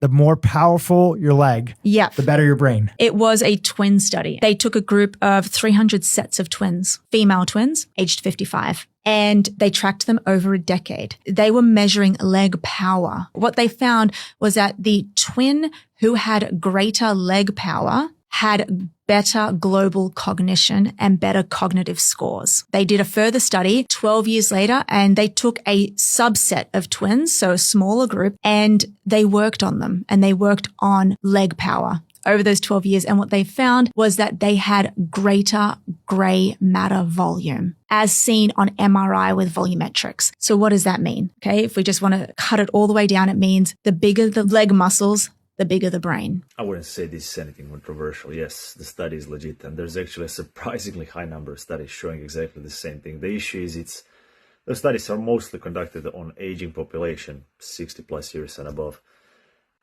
The more powerful your leg, the better your brain. It was a twin study. They took a group of 300 sets of twins, female twins, aged 55, and they tracked them over a decade. They were measuring leg power. What they found was that the twin who had greater leg power had better global cognition and better cognitive scores. They did a further study 12 years later, and they took a subset of twins, so a smaller group, and they worked on them, and they worked on leg power over those 12 years. And what they found was that they had greater gray matter volume, as seen on MRI with volumetrics. So what does that mean? Okay, if we just want to cut it all the way down, it means the bigger the leg muscles, the bigger the brain. I wouldn't say this is anything controversial. Yes, the study is legit, and there's actually a surprisingly high number of studies showing exactly the same thing. The issue is the studies are mostly conducted on aging population, 60 plus years and above.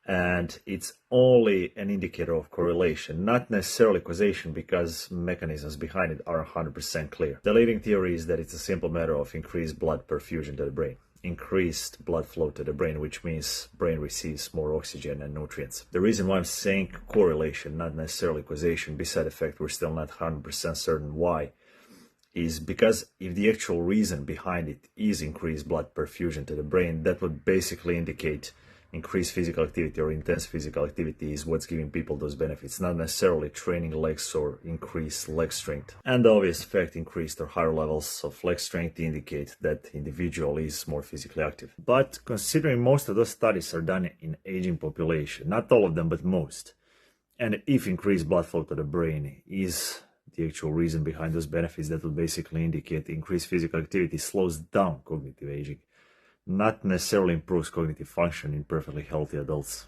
And it's only an indicator of correlation, not necessarily causation, because mechanisms behind it are 100% clear. The leading theory is that it's a simple matter of increased blood perfusion to the brain. Increased blood flow to the brain, which means brain receives more oxygen and nutrients. The reason why I'm saying correlation, not necessarily causation, beside the fact we're still not 100% certain why, is because if the actual reason behind it is increased blood perfusion to the brain, that would basically indicate increased physical activity or intense physical activity is what's giving people those benefits, not necessarily training legs or increased leg strength. And the obvious fact, increased or higher levels of leg strength indicate that individual is more physically active. But considering most of those studies are done in aging population, not all of them, but most, and if increased blood flow to the brain is the actual reason behind those benefits, that would basically indicate increased physical activity slows down cognitive aging. Not necessarily improves cognitive function in perfectly healthy adults.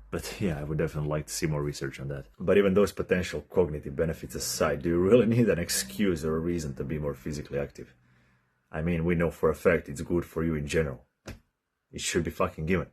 But yeah, I would definitely like to see more research on that. But even those potential cognitive benefits aside, do you really need an excuse or a reason to be more physically active? I mean, we know for a fact it's good for you in general. It should be fucking given.